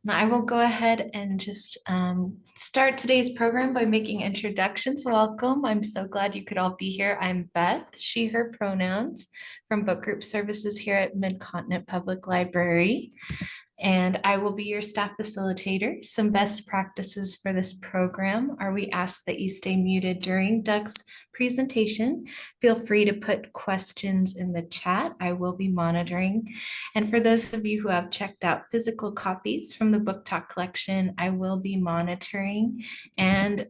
I will go ahead and just start today's program by making introductions. Welcome. I'm so glad you could all be here. I'm Beth, she, her pronouns from Book Group Services here at Mid-Continent Public Library. And I will be your staff facilitator. Some best practices for this program are we ask that you stay muted during Doug's presentation. Feel free to put questions in the chat. I will be monitoring. And for those of you who have checked out physical copies from the Booktalk collection, I will be monitoring and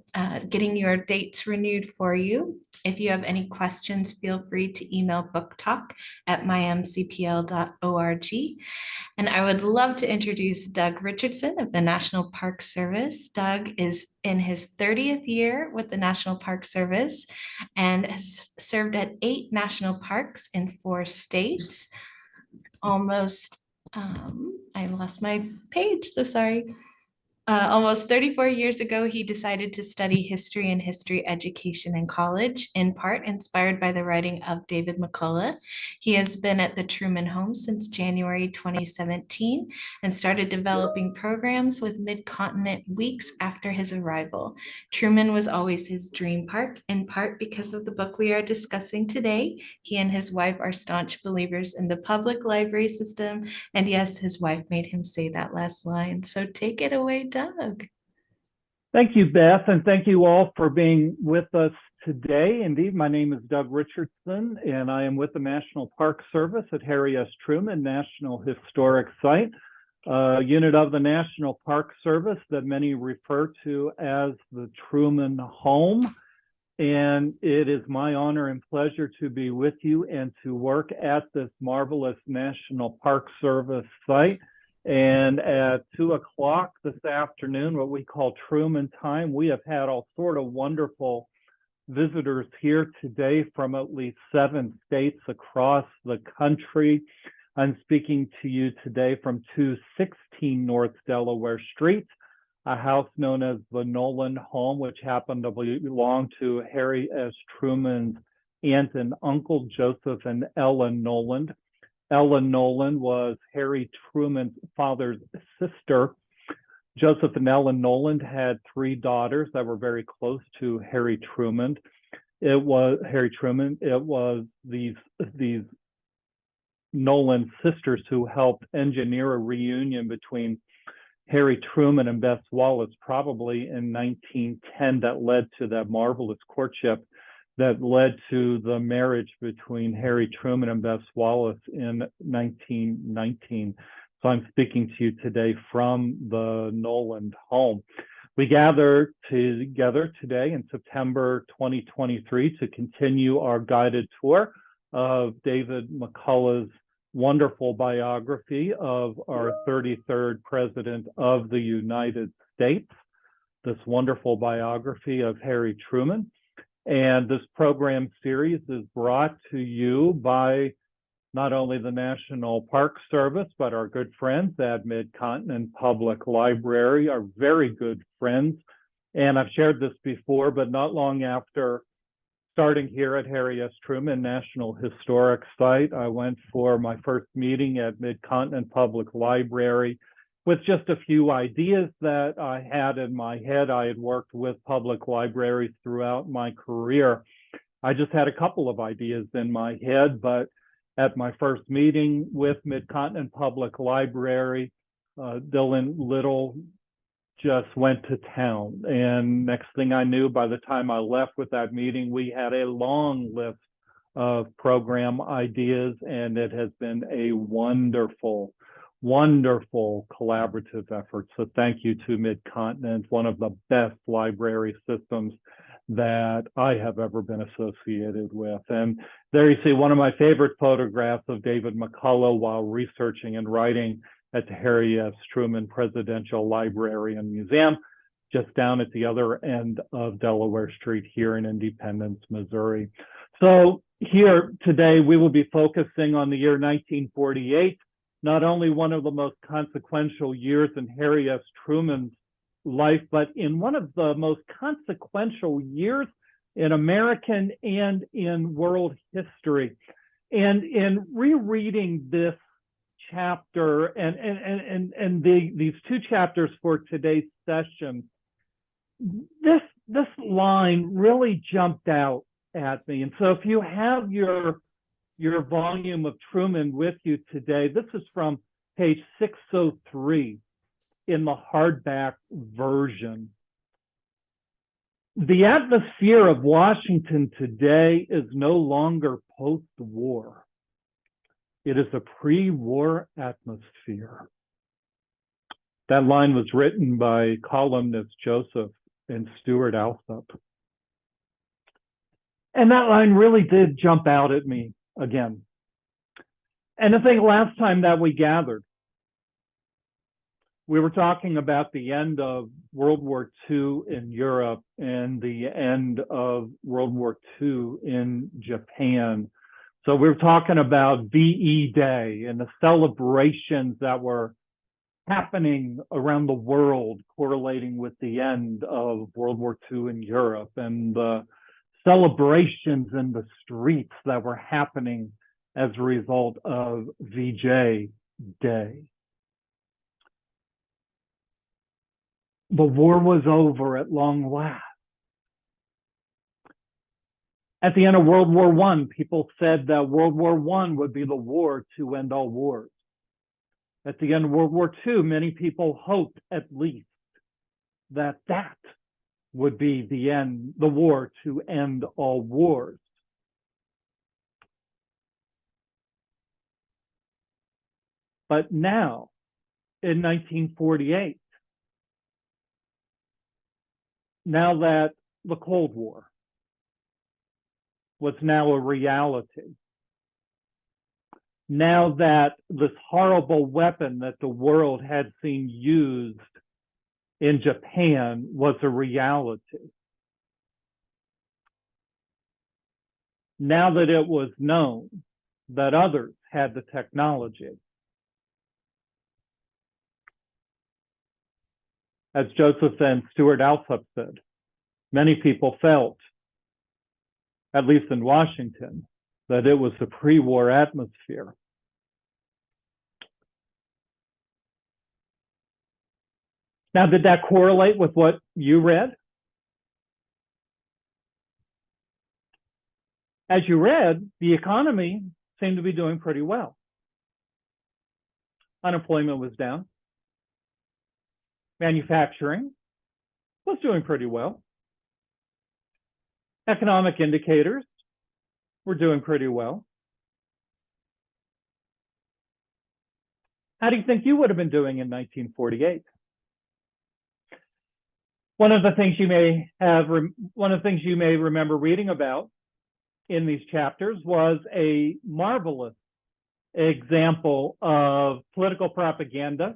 getting your dates renewed for you. If you have any questions, feel free to email booktalk@mymcpl.org. And I would love to introduce Doug Richardson of the National Park Service. Doug is in his 30th year with the National Park Service and has served at 8 national parks in 4 states. I lost my page, so sorry. Almost 34 years ago, he decided to study history and history education in college, in part inspired by the writing of David McCullough. He has been at the Truman home since January 2017 and started developing programs with Mid-Continent weeks after his arrival. Truman was always his dream park, in part because of the book we are discussing today. He and his wife are staunch believers in the public library system, and yes, his wife made him say that last line. So take it away, Doug. Thank you, Beth, and thank you all for being with us today. Indeed, my name is Doug Richardson, and I am with the National Park Service at Harry S. Truman National Historic Site, a unit of the National Park Service that many refer to as the Truman home. And it is my honor and pleasure to be with you and to work at this marvelous National Park Service site. And at 2 o'clock this afternoon, what we call Truman time, we have had all sort of wonderful visitors here today from at least 7 states across the country. I'm speaking to you today from 216 North Delaware Street, a house known as the Nolan home, which happened to belong to Harry S. Truman's aunt and uncle, Joseph and Ellen Nolan. Ellen Nolan was Harry Truman's father's sister. Joseph and Ellen Nolan had 3 daughters that were very close to Harry Truman. It was these Nolan sisters who helped engineer a reunion between Harry Truman and Bess Wallace, probably in 1910, that led to that marvelous courtship that led to the marriage between Harry Truman and Bess Wallace in 1919. So I'm speaking to you today from the Nolan home. We gather together today in September 2023 to continue our guided tour of David McCullough's wonderful biography of our 33rd President of the United States, this wonderful biography of Harry Truman. And this program series is brought to you by not only the National Park Service, but our good friends at Mid-Continent Public Library, our very good friends. And I've shared this before, but not long after starting here at Harry S. Truman National Historic Site, I went for my first meeting at Mid-Continent Public Library with just a few ideas that I had in my head. I had worked with public libraries throughout my career. I just had a couple of ideas in my head, but at my first meeting with Mid-Continent Public Library, Dylan Little just went to town. And next thing I knew, by the time I left with that meeting, we had a long list of program ideas, and it has been a wonderful collaborative effort. So thank you to Mid-Continent, one of the best library systems that I have ever been associated with. And there you see one of my favorite photographs of David McCullough while researching and writing at the Harry S. Truman Presidential Library and Museum, just down at the other end of Delaware Street here in Independence, Missouri. So here today, we will be focusing on the year 1948, not only one of the most consequential years in Harry S. Truman's life, but in one of the most consequential years in American and in world history. And in rereading this chapter and these two chapters for today's session, this line really jumped out at me. And so if you have your volume of Truman with you today, this is from page 603 in the hardback version. The atmosphere of Washington today is no longer post-war. It is a pre-war atmosphere. That line was written by columnists Joseph and Stuart Alsop. And that line really did jump out at me again. And I think last time that we gathered, we were talking about the end of World War II in Europe and the end of World War II in Japan. So we were talking about VE Day and the celebrations that were happening around the world correlating with the end of World War II in Europe and the celebrations in the streets that were happening as a result of VJ Day. The war was over at long last. At the end of World War I, people said that World War I would be the war to end all wars. At the end of World War II, many people hoped at least that that would be the war to end all wars. But now, in 1948, now that the Cold War was now a reality, now that this horrible weapon that the world had seen used in Japan was a reality, now that it was known that others had the technology, as Joseph and Stuart Alsop said, many people felt, at least in Washington, that it was a pre-war atmosphere. Now, did that correlate with what you read? As you read, the economy seemed to be doing pretty well. Unemployment was down. Manufacturing was doing pretty well. Economic indicators were doing pretty well. How do you think you would have been doing in 1948? One of the things you may remember reading about in these chapters was a marvelous example of political propaganda,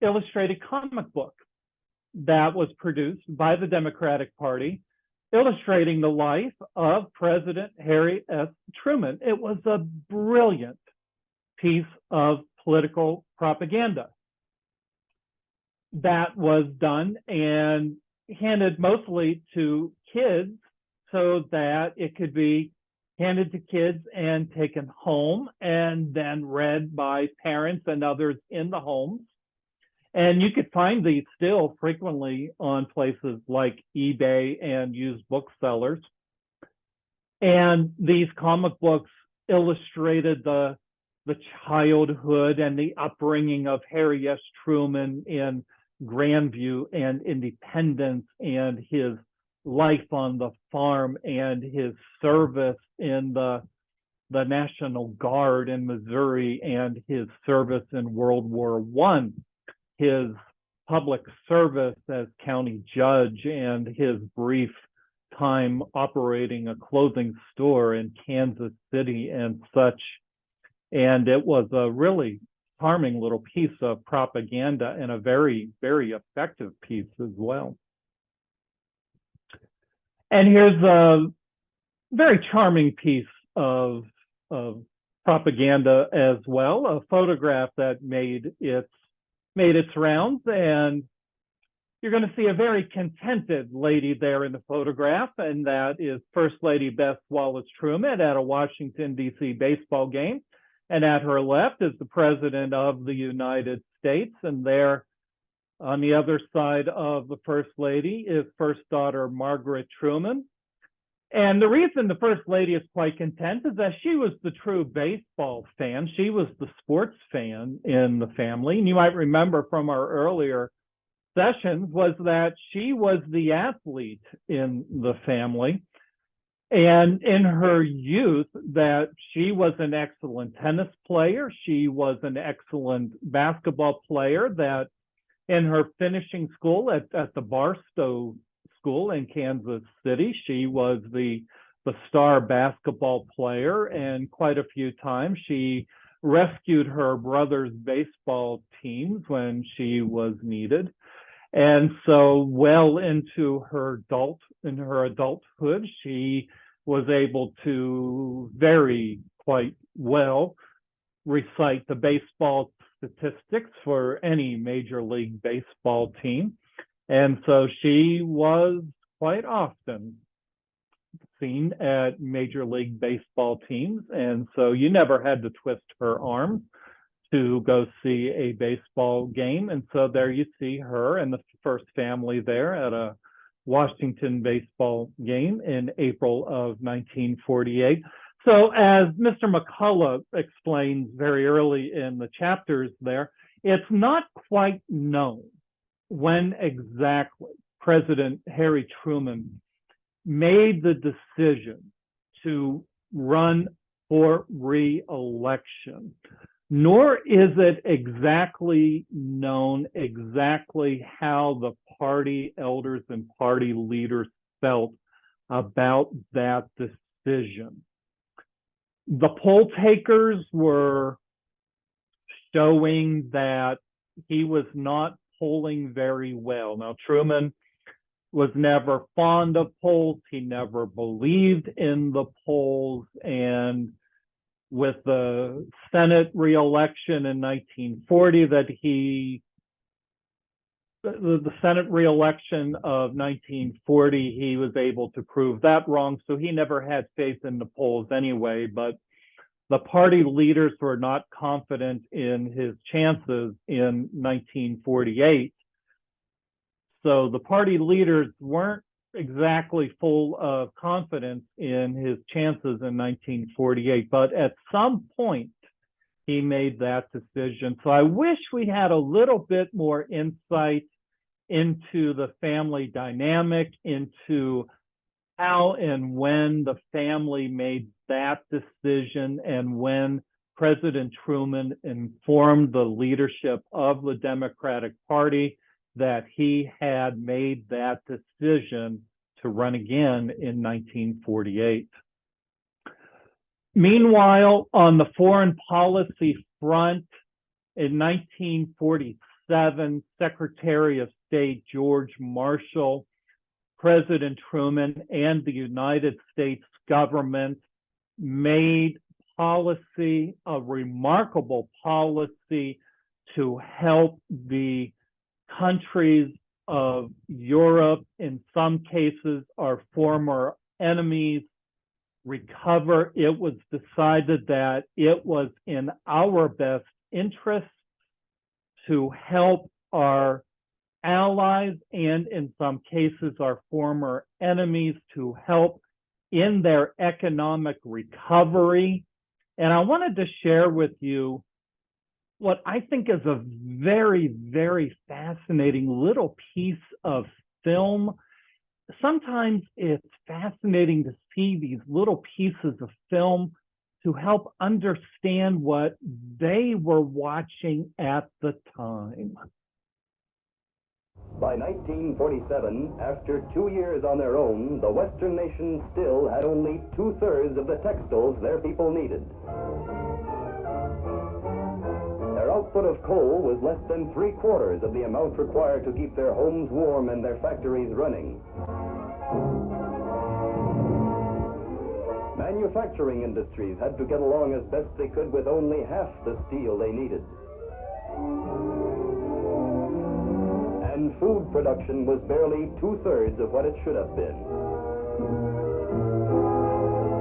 illustrated comic book that was produced by the Democratic Party, illustrating the life of President Harry S. Truman. It was a brilliant piece of political propaganda that was done and handed mostly to kids so that it could be handed to kids and taken home and then read by parents and others in the homes. And you could find these still frequently on places like eBay and used booksellers. And these comic books illustrated the childhood and the upbringing of Harry S. Truman in Grandview and Independence, and his life on the farm and his service in the National Guard in Missouri and his service in World War I, his public service as county judge and his brief time operating a clothing store in Kansas City and such. And it was a really charming little piece of propaganda and a very, very effective piece as well. And here's a very charming piece of propaganda as well, a photograph that made its rounds, and you're going to see a very contented lady there in the photograph, and that is First Lady Beth Wallace Truman at a Washington, D.C. baseball game. And at her left is the President of the United States. And there on the other side of the First Lady is First Daughter Margaret Truman. And the reason the First Lady is quite content is that she was the true baseball fan. She was the sports fan in the family. And you might remember from our earlier sessions was that she was the athlete in the family. And in her youth, that she was an excellent tennis player. She was an excellent basketball player, that in her finishing school at the Barstow School in Kansas City, she was the star basketball player, and quite a few times she rescued her brother's baseball teams when she was needed. And so well into her adulthood, she was able to quite well recite the baseball statistics for any Major League Baseball team. And so she was quite often seen at Major League Baseball teams. And so you never had to twist her arms to go see a baseball game. And so there you see her and the first family there at a Washington baseball game in April of 1948. So as Mr. McCullough explains very early in the chapters there, it's not quite known when exactly President Harry Truman made the decision to run for re-election, nor is it exactly known exactly how the party elders and party leaders felt about that decision. The poll takers were showing that he was not polling very well. Now, Truman was never fond of polls. He never believed in the polls. And with the Senate re-election in 1940, the Senate re-election of 1940, he was able to prove that wrong. So he never had faith in the polls anyway. But the party leaders were not confident in his chances in 1948. So the party leaders weren't exactly full of confidence in his chances in 1948, but at some point he made that decision. So I wish we had a little bit more insight into the family dynamic, into how and when the family made that decision, and when President Truman informed the leadership of the Democratic Party that he had made that decision to run again in 1948. Meanwhile, on the foreign policy front, in 1947, Secretary of State George Marshall, President Truman, and the United States government made policy, a remarkable policy, to help the countries of Europe, in some cases our former enemies, recover. It was decided that it was in our best interest to help our allies, and in some cases our former enemies, to help in their economic recovery. And I wanted to share with you what I think is a very, very fascinating little piece of film. Sometimes it's fascinating to see these little pieces of film to help understand what they were watching at the time. By 1947, after 2 years on their own, the Western nations still had only 2/3 of the textiles their people needed. Their output of coal was less than 3/4 of the amount required to keep their homes warm and their factories running. Manufacturing industries had to get along as best they could with only half the steel they needed. And food production was barely 2/3 of what it should have been.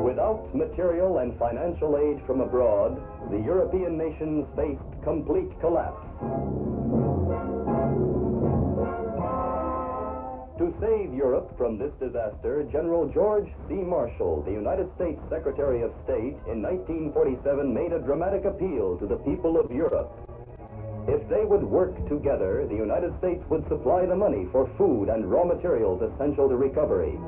Without material and financial aid from abroad, the European nations faced complete collapse. To save Europe from this disaster, General George C. Marshall, the United States Secretary of State, in 1947 made a dramatic appeal to the people of Europe. If they would work together, the United States would supply the money for food and raw materials essential to recovery.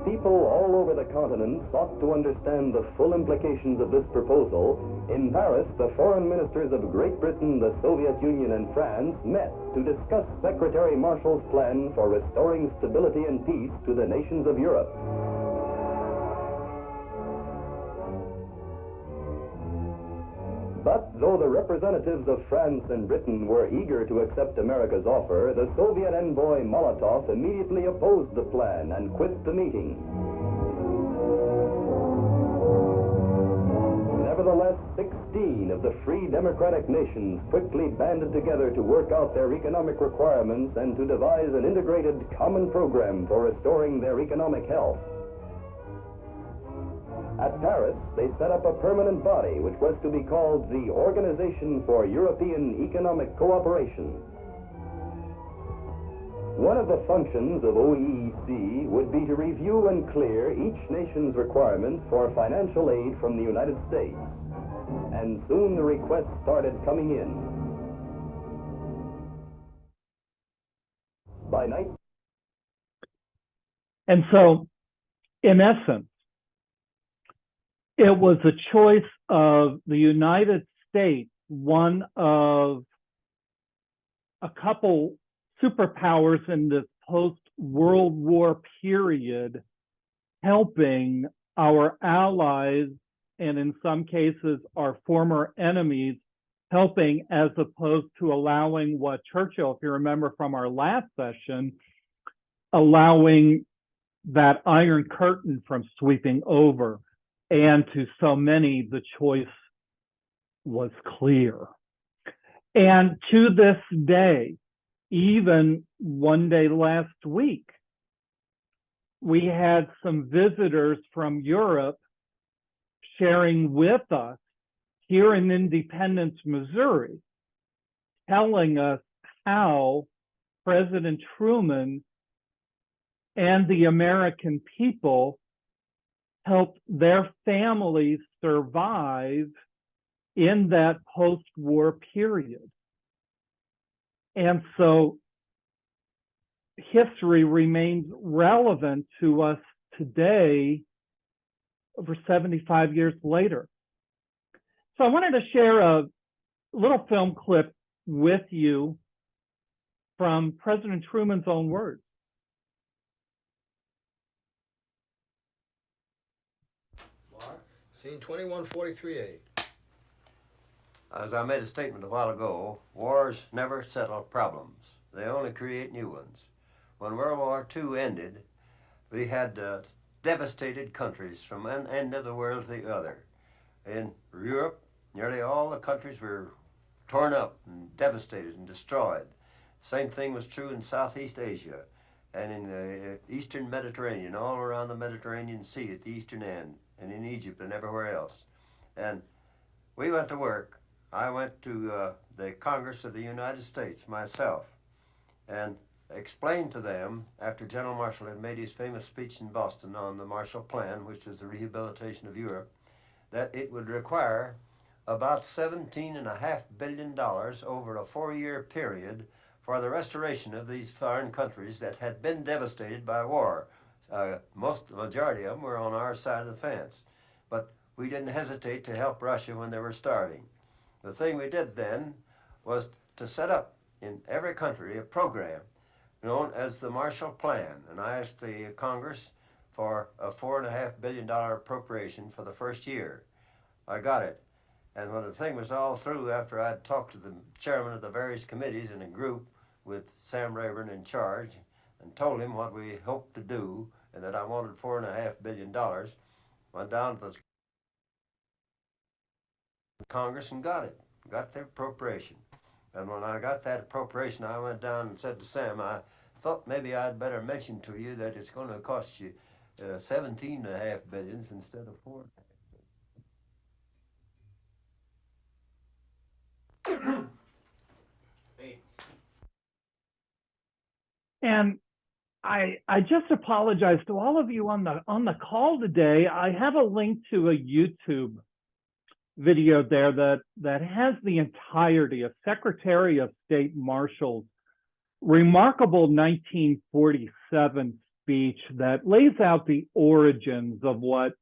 People all over the continent sought to understand the full implications of this proposal. In Paris, the foreign ministers of Great Britain, the Soviet Union, and France met to discuss Secretary Marshall's plan for restoring stability and peace to the nations of Europe. But though the representatives of France and Britain were eager to accept America's offer, the Soviet envoy Molotov immediately opposed the plan and quit the meeting. Nevertheless, 16 of the free democratic nations quickly banded together to work out their economic requirements and to devise an integrated common program for restoring their economic health. At Paris, they set up a permanent body which was to be called the Organization for European Economic Cooperation. One of the functions of OEEC would be to review and clear each nation's requirements for financial aid from the United States. And soon the requests started coming in. By night. And so, in essence, it was a choice of the United States, one of a couple superpowers in this post-World War period, helping our allies, and in some cases, our former enemies, helping as opposed to allowing what Churchill, if you remember from our last session, allowing that Iron Curtain from sweeping over. And to so many, the choice was clear. And to this day, even one day last week, we had some visitors from Europe sharing with us here in Independence, Missouri, telling us how President Truman and the American people helped their families survive in that post-war period. And so history remains relevant to us today, over 75 years later. So I wanted to share a little film clip with you from President Truman's own words. Scene 2143A. As I made a statement a while ago, wars never settle problems. They only create new ones. When World War II ended, we had devastated countries from one end of the world to the other. In Europe, nearly all the countries were torn up and devastated and destroyed. Same thing was true in Southeast Asia and in the Eastern Mediterranean, all around the Mediterranean Sea at the eastern end, and in Egypt and everywhere else. And we went to work. I went to the Congress of the United States myself and explained to them, after General Marshall had made his famous speech in Boston on the Marshall Plan, which was the rehabilitation of Europe, that it would require about $17.5 billion over a 4-year period for the restoration of these foreign countries that had been devastated by war. The majority of them were on our side of the fence. But we didn't hesitate to help Russia when they were starving. The thing we did then was to set up in every country a program known as the Marshall Plan. And I asked the Congress for a $4.5 billion appropriation for the first year. I got it. And when the thing was all through, after I'd talked to the chairman of the various committees in a group with Sam Rayburn in charge and told him what we hoped to do and that I wanted $4.5 billion, went down to the Congress and got it, got the appropriation. And when I got that appropriation, I went down and said to Sam, I thought maybe I'd better mention to you that it's going to cost you 17.5 billion instead of 4. And I just apologize to all of you on the call today. I have a link to a YouTube video there that has the entirety of Secretary of State Marshall's remarkable 1947 speech that lays out the origins of what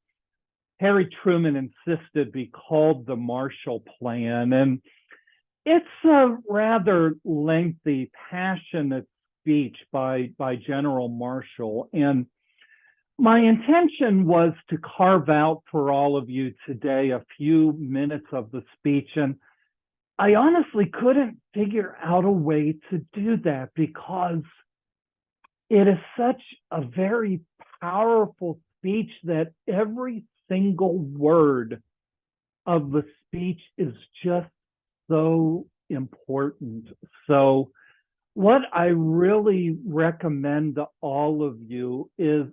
Harry Truman insisted be called the Marshall Plan. And it's a rather lengthy, passionate speech by General Marshall. And my intention was to carve out for all of you today a few minutes of the speech. And I honestly couldn't figure out a way to do that because it is such a very powerful speech that every single word of the speech is just so important. So what I really recommend to all of you is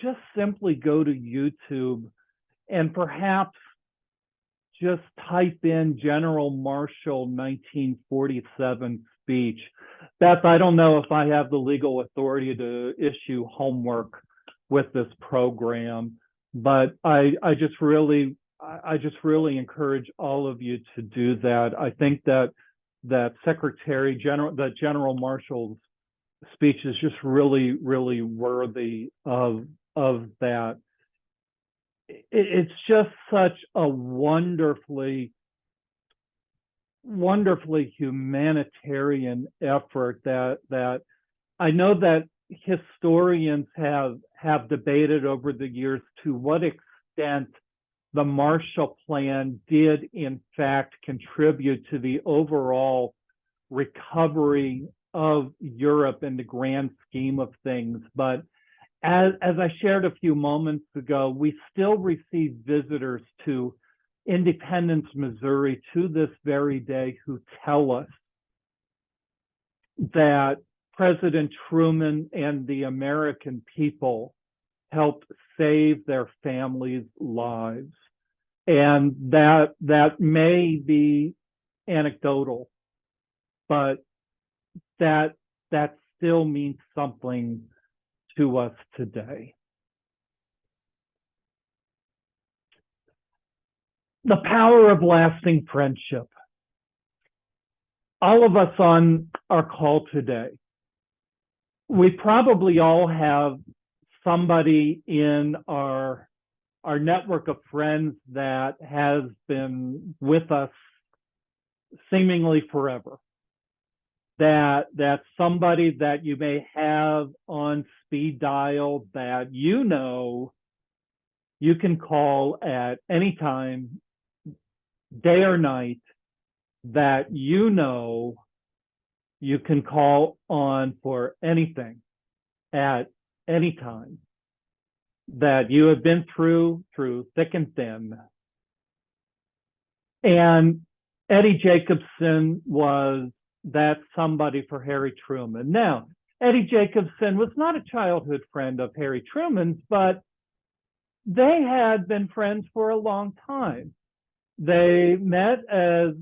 just simply go to YouTube and perhaps just type in General Marshall 1947 speech. Beth, I don't know if I have the legal authority to issue homework with this program, but I just really encourage all of you to do that. I think that General Marshall's speech is just really, really worthy of that. It's just such a wonderfully humanitarian effort that I know that historians have debated over the years to what extent the Marshall Plan did in fact contribute to the overall recovery of Europe in the grand scheme of things. But as I shared a few moments ago, we still receive visitors to Independence, Missouri to this very day who tell us that President Truman and the American people helped save their families' lives. And that may be anecdotal, but that still means something to us today. The power of lasting friendship. All of us on our call today, we probably all have somebody in our network of friends that has been with us seemingly forever. That's somebody that you may have on speed dial that you know you can call at any time, day or night, that you know you can call on for anything at any time, that you have been through thick and thin. And Eddie Jacobson was that somebody for Harry Truman. Now, Eddie Jacobson was not a childhood friend of Harry Truman's, but they had been friends for a long time. They met as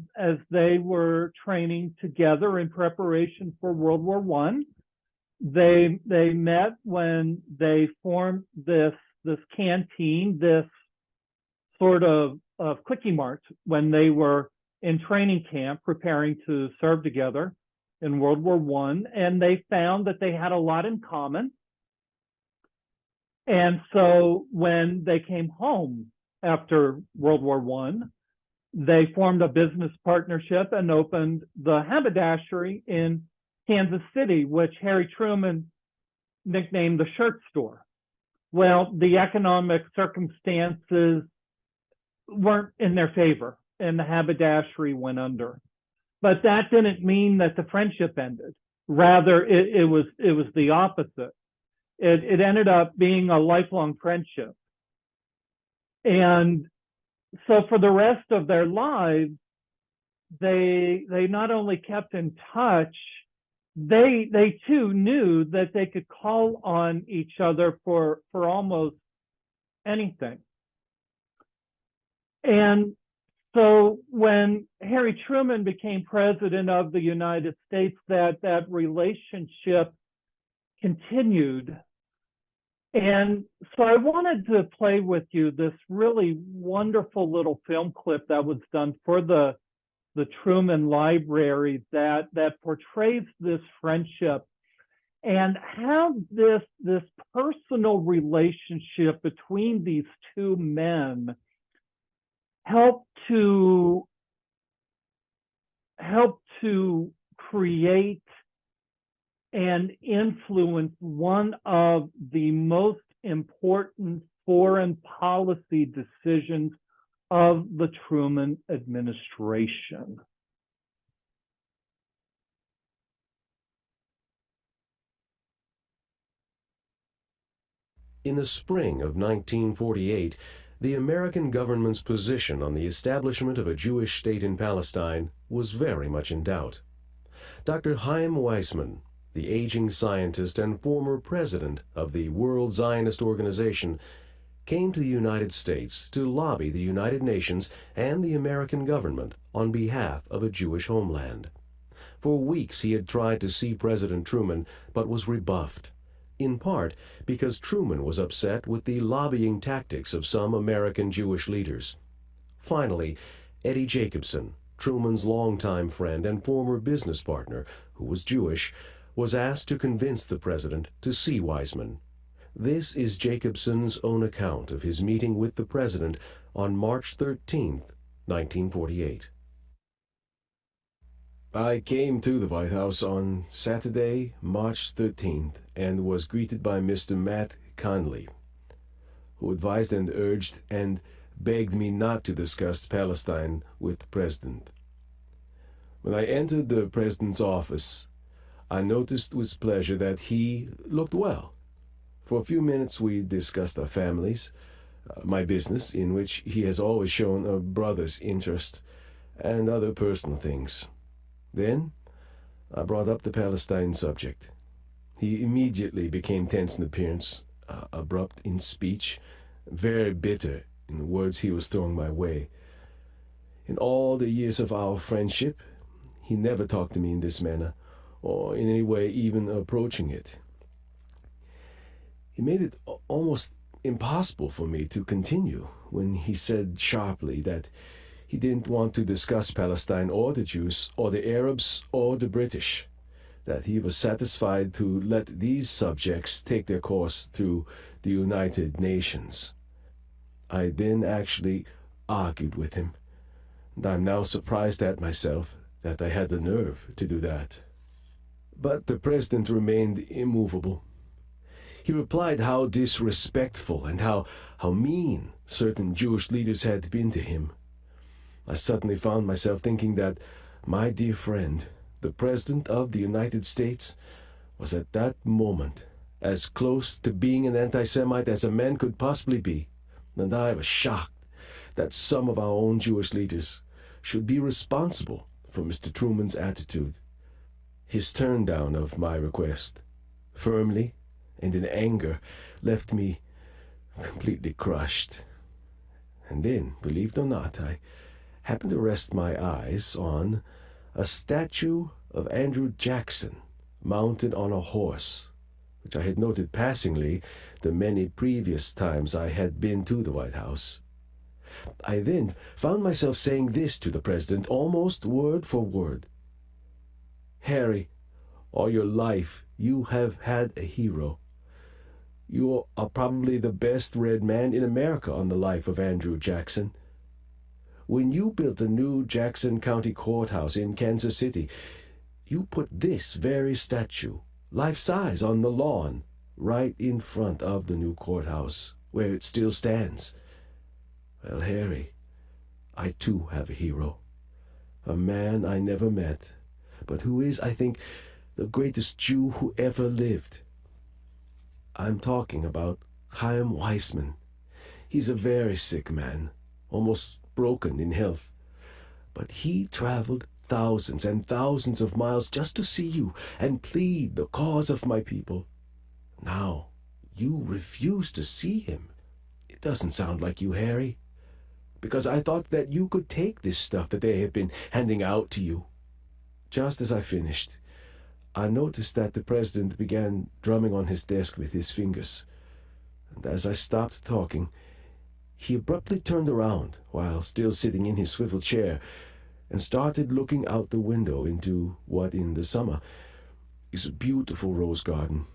they were training together in preparation for World War I. They met when they formed this canteen, this sort of quickie mart when they were in training camp preparing to serve together in World War I, and they found that they had a lot in common. And so when they came home after World War I, they formed a business partnership and opened the haberdashery in Kansas City, which Harry Truman nicknamed the shirt store. Well, the economic circumstances weren't in their favor, and the haberdashery went under. But that didn't mean that the friendship ended. Rather, it was the opposite. It ended up being a lifelong friendship. And so for the rest of their lives, they not only kept in touch, they too knew that they could call on each other for almost anything. And so when Harry Truman became president of the United States, that relationship continued. And so I wanted to play with you this really wonderful little film clip that was done for the Truman Library that portrays this friendship and how this personal relationship between these two men helped to create and influence one of the most important foreign policy decisions of the Truman administration. In the spring of 1948, the American government's position on the establishment of a Jewish state in Palestine was very much in doubt. Dr. Chaim Weizmann, the aging scientist and former president of the World Zionist Organization, came to the United States to lobby the United Nations and the American government on behalf of a Jewish homeland. For weeks he had tried to see President Truman, but was rebuffed, in part because Truman was upset with the lobbying tactics of some American Jewish leaders. Finally, Eddie Jacobson, Truman's longtime friend and former business partner, who was Jewish, was asked to convince the president to see Weizmann. This is Jacobson's own account of his meeting with the president on March 13, 1948. I came to the White House on Saturday, March 13th, and was greeted by Mr. Matt Conley, who advised and urged and begged me not to discuss Palestine with the president. When I entered the president's office, I noticed with pleasure that he looked well. For a few minutes we discussed our families, my business, in which he has always shown a brother's interest, and other personal things. Then I brought up the Palestine subject. He immediately became tense in appearance, abrupt in speech, very bitter in the words he was throwing my way. In all the years of our friendship, he never talked to me in this manner, or in any way even approaching it. He made it almost impossible for me to continue when he said sharply that he didn't want to discuss Palestine or the Jews or the Arabs or the British, that he was satisfied to let these subjects take their course through the United Nations. I then actually argued with him, and I'm now surprised at myself that I had the nerve to do that. But the president remained immovable. He replied how disrespectful and how mean certain Jewish leaders had been to him. I suddenly found myself thinking that my dear friend, the President of the United States, was at that moment as close to being an anti-Semite as a man could possibly be, and I was shocked that some of our own Jewish leaders should be responsible for Mr. Truman's attitude. His turn down of my request, firmly and in anger, left me completely crushed. And then, believe it or not, I happened to rest my eyes on a statue of Andrew Jackson mounted on a horse, which I had noted passingly the many previous times I had been to the White House. I then found myself saying this to the president almost word for word. Harry, all your life you have had a hero. You are probably the best read man in America on the life of Andrew Jackson. When you built the new Jackson County Courthouse in Kansas City, you put this very statue, life-size, on the lawn, right in front of the new courthouse, where it still stands. Well, Harry, I too have a hero, a man I never met, but who is, I think, the greatest Jew who ever lived. I'm talking about Chaim Weizmann. He's a very sick man, almost broken in health, But he traveled thousands and thousands of miles just to see you and plead the cause of my people. Now, you refuse to see him. It doesn't sound like you, Harry. Because I thought that you could take this stuff that they have been handing out to you. Just as I finished, I noticed that the president began drumming on his desk with his fingers. And as I stopped talking, he abruptly turned around while still sitting in his swivel chair and started looking out the window into what in the summer is a beautiful rose garden,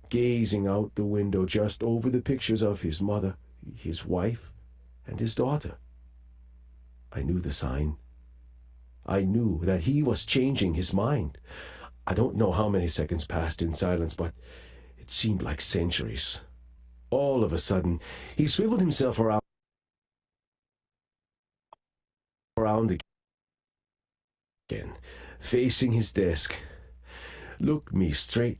gazing out the window just over the pictures of his mother, his wife, and his daughter. I knew the sign. I knew that he was changing his mind. I don't know how many seconds passed in silence, but it seemed like centuries. All of a sudden, he swiveled himself around again, facing his desk, looked me straight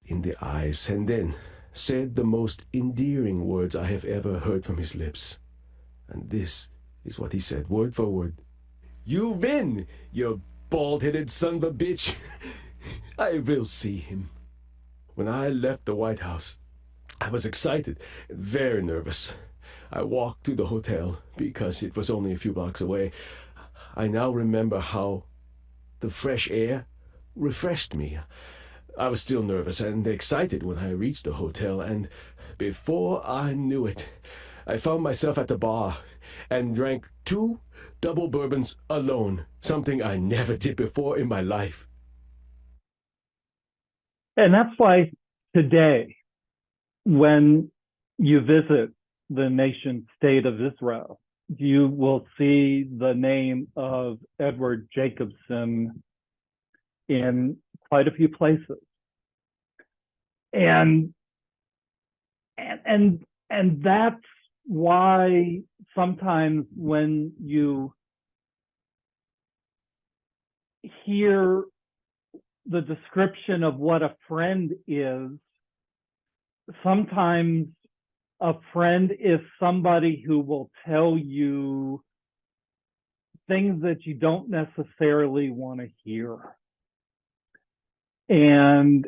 in the eyes, and then said the most endearing words I have ever heard from his lips. And this is what he said, word for word. "You win, you bald-headed son of a bitch. I will see him." When I left the White House, I was excited and very nervous. I walked to the hotel because it was only a few blocks away. I now remember how the fresh air refreshed me. I was still nervous and excited when I reached the hotel, and before I knew it, I found myself at the bar and drank 2 double bourbons alone, something I never did before in my life. And that's why today, when you visit the nation state of Israel, you will see the name of Edward Jacobson in quite a few places. And that's why sometimes when you hear the description of what a friend is, sometimes a friend is somebody who will tell you things that you don't necessarily want to hear. And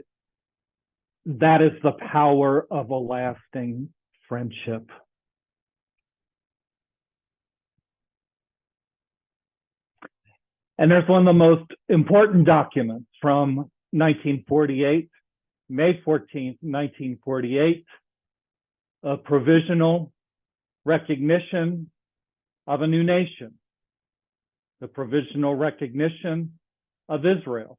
that is the power of a lasting friendship. And there's one of the most important documents from 1948, May 14th, 1948, a provisional recognition of a new nation, the provisional recognition of Israel.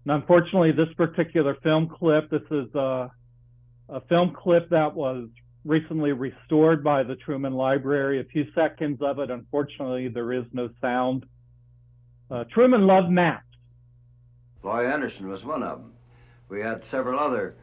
And unfortunately, this particular film clip, this is a film clip that was recently restored by the Truman Library. A few seconds of it, unfortunately, there is no sound. Truman loved maps. Floyd Anderson was one of them. We had several other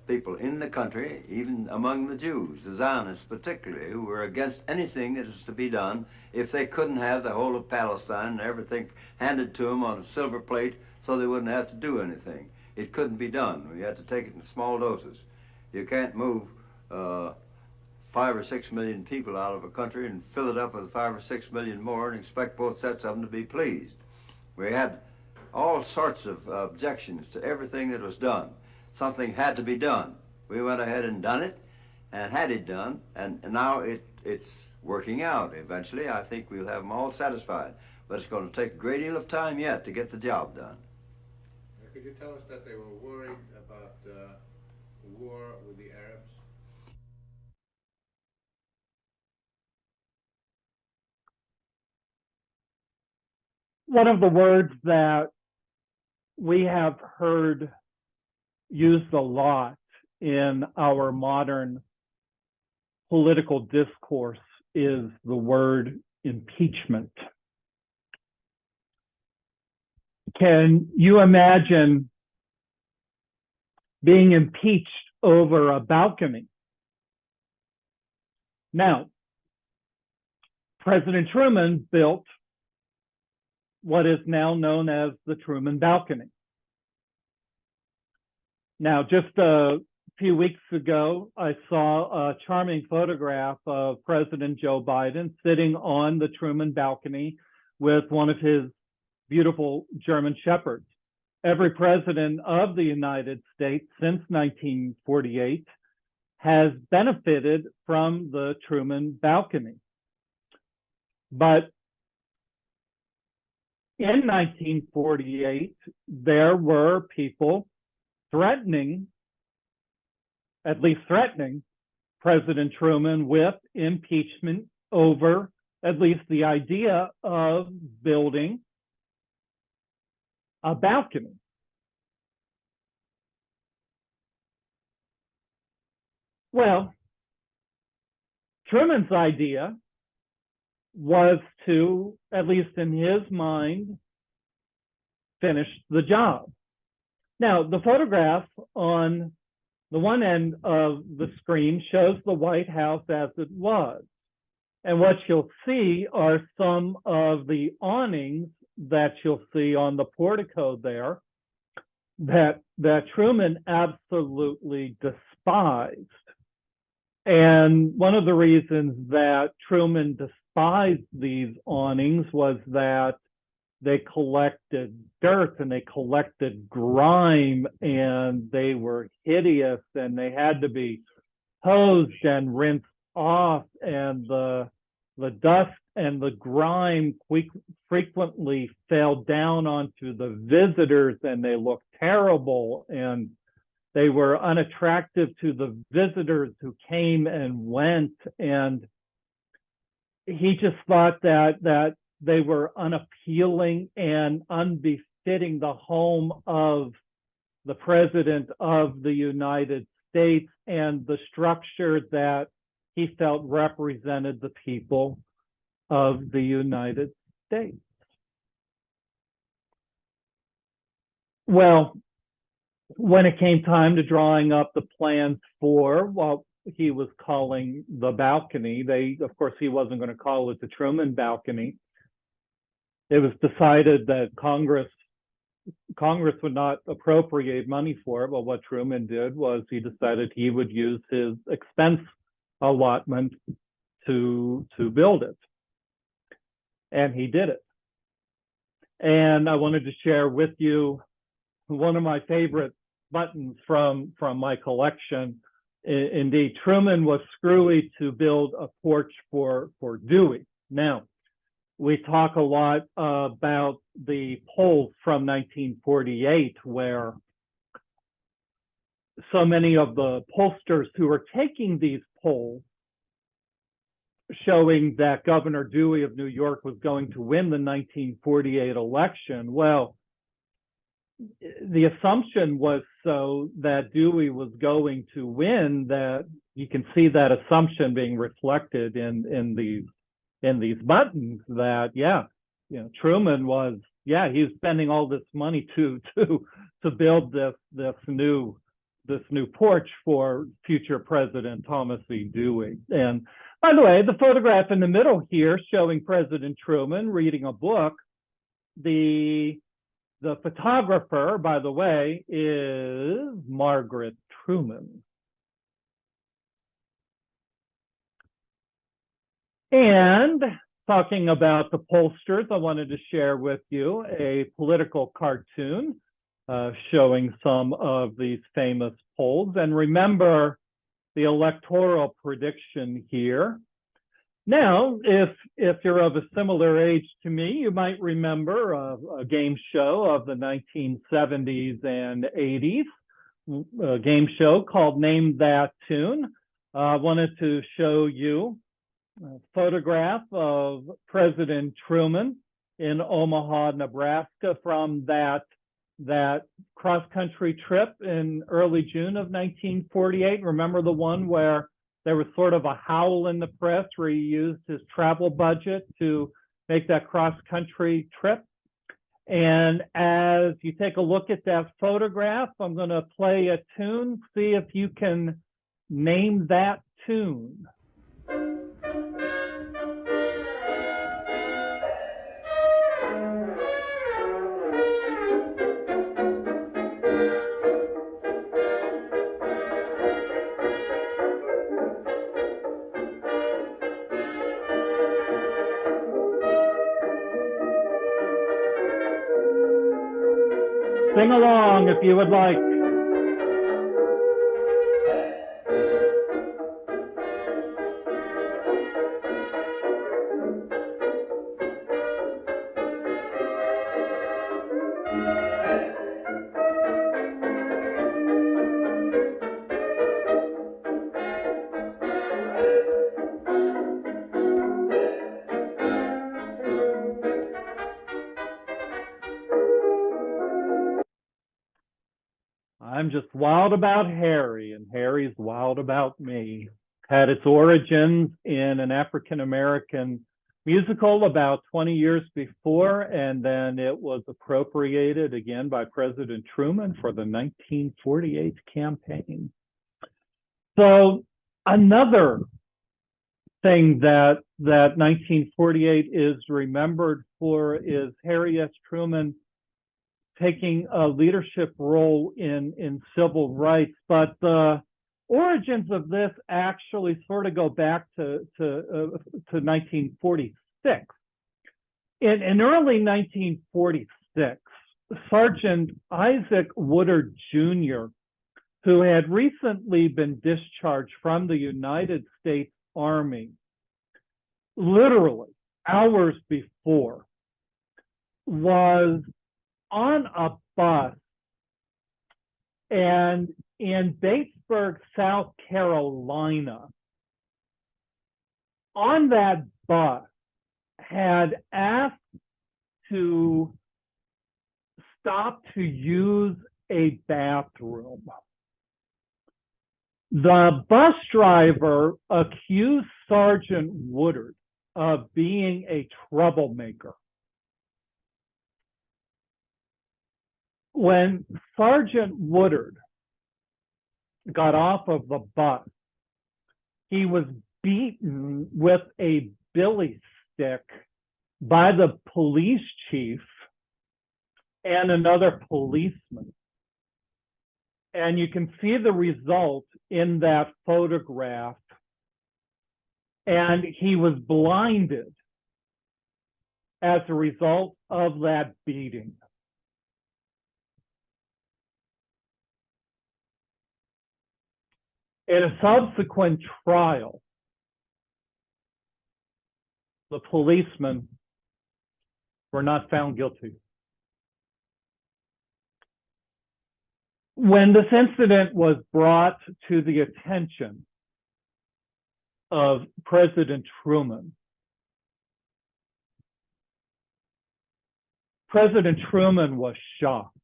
people in the country, even among the Jews, the Zionists particularly, who were against anything that was to be done if they couldn't have the whole of Palestine and everything handed to them on a silver plate so they wouldn't have to do anything. It couldn't be done. We had to take it in small doses. You can't move 5 or 6 million people out of a country and fill it up with 5 or 6 million more and expect both sets of them to be pleased. We had all sorts of objections to everything that was done. Something had to be done. We went ahead and done it and had it done, and now it's working out. Eventually, I think we'll have them all satisfied, but it's going to take a great deal of time yet to get the job done. Could you tell us that they were worried about war with the Arabs? One of the words that we have heard used a lot in our modern political discourse is the word impeachment. Can you imagine being impeached over a balcony? Now, President Truman built what is now known as the Truman balcony. Now, just a few weeks ago, I saw a charming photograph of President Joe Biden sitting on the Truman balcony with one of his beautiful German shepherds. Every president of the United States since 1948 has benefited from the Truman balcony. But in 1948, there were people threatening, at least threatening, President Truman with impeachment over at least the idea of building a balcony. Well, Truman's idea was to, at least in his mind, finish the job. Now, the photograph on the one end of the screen shows the White House as it was. And what you'll see are some of the awnings that you'll see on the portico there that Truman absolutely despised. And one of the reasons that Truman despised these awnings was that they collected dirt and they collected grime and they were hideous and they had to be hosed and rinsed off, and the dust and the grime frequently fell down onto the visitors and they looked terrible and they were unattractive to the visitors who came and went. And he just thought that they were unappealing and unbefitting the home of the President of the United States and the structure that he felt represented the people of the United States. Well, when it came time to drawing up the plans for what he was calling the balcony, of course, he wasn't going to call it the Truman balcony. It was decided that Congress would not appropriate money for it. But what Truman did was he decided he would use his expense allotment to build it. And he did it. And I wanted to share with you one of my favorite buttons from my collection. Indeed, Truman was screwy to build a porch for Dewey. Now, we talk a lot about the polls from 1948, where so many of the pollsters who were taking these polls showing that Governor Dewey of New York was going to win the 1948 election. Well, the assumption was so that Dewey was going to win, that you can see that assumption being reflected in these buttons, that Truman was he was spending all this money to build this new porch for future President Thomas E. Dewey. And by the way, the photograph in the middle here showing President Truman reading a book, the photographer, by the way, is Margaret Truman. And talking about the pollsters, I wanted to share with you a political cartoon showing some of these famous polls. And remember the electoral prediction here. Now, if you're of a similar age to me, you might remember a game show of the 1970s and 80s, a game show called Name That Tune. I wanted to show you a photograph of President Truman in Omaha, Nebraska from that cross-country trip in early June of 1948. Remember the one where there was sort of a howl in the press where he used his travel budget to make that cross-country trip? And as you take a look at that photograph, I'm going to play a tune. See if you can name that tune. Sing along if you would like. I'm just wild about Harry, and Harry's wild about me. Had its origins in an African-American musical about 20 years before, and then it was appropriated again by President Truman for the 1948 campaign. So another thing that 1948 is remembered for is Harry S. Truman taking a leadership role in civil rights, but the origins of this actually sort of go back to 1946. In early 1946, Sergeant Isaac Woodard Jr., who had recently been discharged from the United States Army, literally hours before, was on a bus and in Batesburg, South Carolina, on that bus, had asked to stop to use a bathroom. The bus driver accused Sergeant Woodard of being a troublemaker. When Sergeant Woodard got off of the bus, he was beaten with a billy stick by the police chief and another policeman. And you can see the result in that photograph. And he was blinded as a result of that beating. In a subsequent trial, the policemen were not found guilty. When this incident was brought to the attention of President Truman, President Truman was shocked.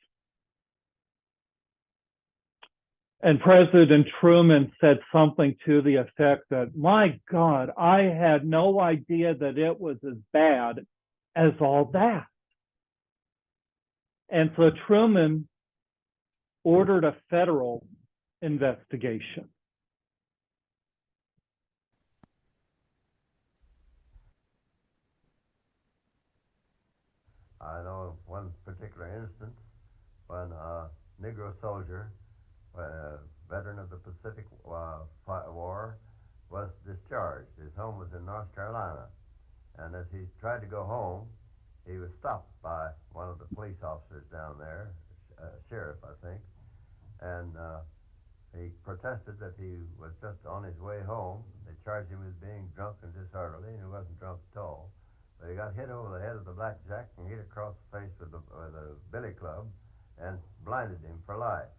And President Truman said something to the effect that, my God, I had no idea that it was as bad as all that. And so Truman ordered a federal investigation. I know of one particular instance when a Negro soldier, a veteran of the Pacific War, was discharged. His home was in North Carolina. And as he tried to go home, he was stopped by one of the police officers down there, sheriff, I think. And he protested that he was just on his way home. They charged him with being drunk and disorderly, and he wasn't drunk at all. But he got hit over the head with a blackjack and hit across the face with a billy club and blinded him for life.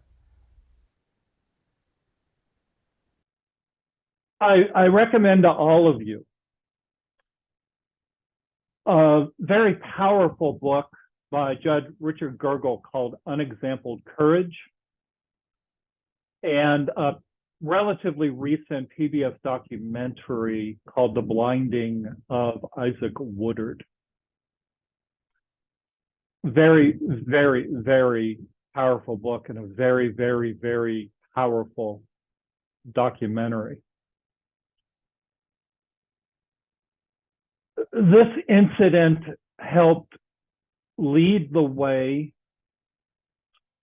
I recommend to all of you a very powerful book by Judge Richard Gergel called Unexampled Courage, and a relatively recent PBS documentary called The Blinding of Isaac Woodard. Very, very, very powerful book and a very, very, very powerful documentary. This incident helped lead the way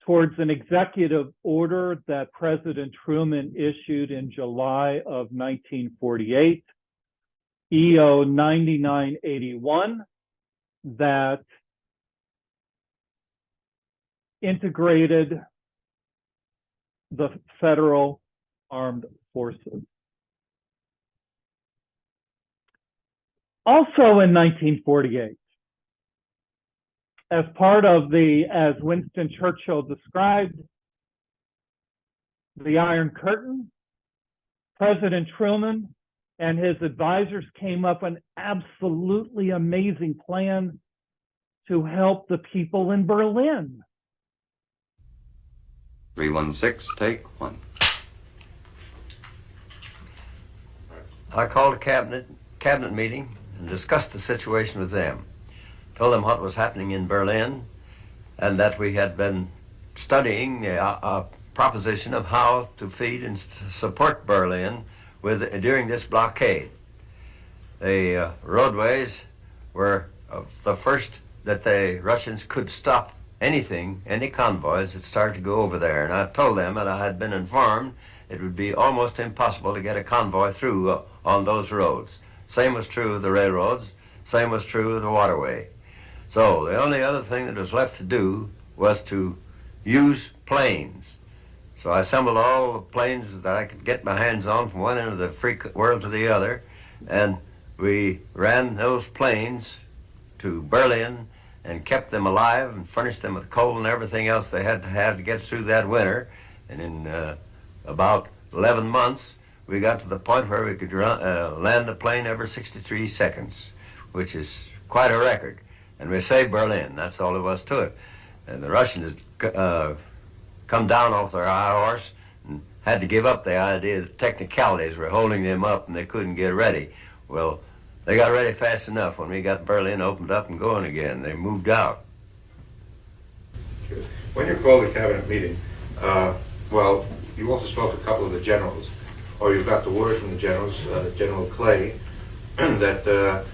towards an executive order that President Truman issued in July of 1948, EO 9981, that integrated the federal armed forces. Also in 1948, as part of as Winston Churchill described, the Iron Curtain, President Truman and his advisors came up with an absolutely amazing plan to help the people in Berlin. 316, take one. I called a cabinet meeting and discussed the situation with them. Told them what was happening in Berlin and that we had been studying a proposition of how to feed and support Berlin during this blockade. The roadways were the first that the Russians could stop any convoys that started to go over there. And I told them that I had been informed it would be almost impossible to get a convoy through on those roads. Same was true of the railroads, same was true of the waterway. So the only other thing that was left to do was to use planes. So I assembled all the planes that I could get my hands on from one end of the free world to the other, and we ran those planes to Berlin and kept them alive and furnished them with coal and everything else they had to have to get through that winter. And in about 11 months, we got to the point where we could land a plane every 63 seconds, which is quite a record. And we saved Berlin. That's all there was to it. And the Russians had come down off their high horse and had to give up the idea that technicalities were holding them up and they couldn't get ready. Well, they got ready fast enough. When we got Berlin opened up and going again, they moved out. When you called the cabinet meeting, well, you also spoke to a couple of the generals, or you got the word from the generals, General Clay, that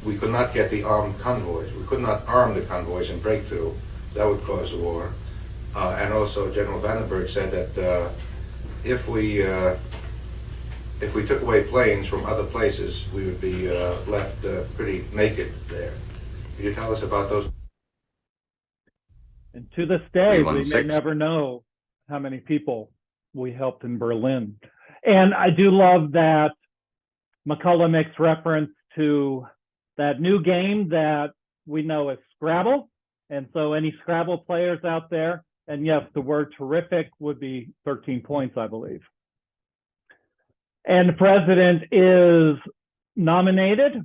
we could not get the armed convoys. We could not arm the convoys and break through. That would cause a war. And also General Vandenberg said that if we took away planes from other places, we would be left pretty naked there. Could you tell us about those? And to this day, we may 316. never know how many people we helped in Berlin. And I do love that McCullough makes reference to that new game that we know as Scrabble. And so any Scrabble players out there, and yes, the word terrific would be 13 points, I believe. And the president is renominated.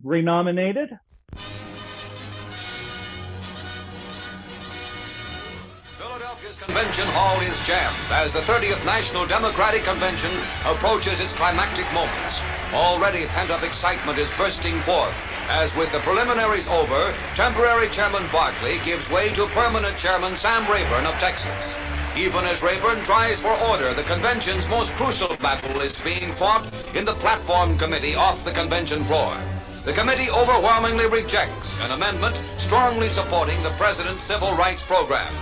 Philadelphia's convention hall is jammed as the 30th National Democratic Convention approaches its climactic moments. Already pent-up excitement is bursting forth as, with the preliminaries over, temporary Chairman Barkley gives way to permanent Chairman Sam Rayburn of Texas. Even as Rayburn tries for order, the convention's most crucial battle is being fought in the platform committee off the convention floor. The committee overwhelmingly rejects an amendment strongly supporting the president's civil rights program.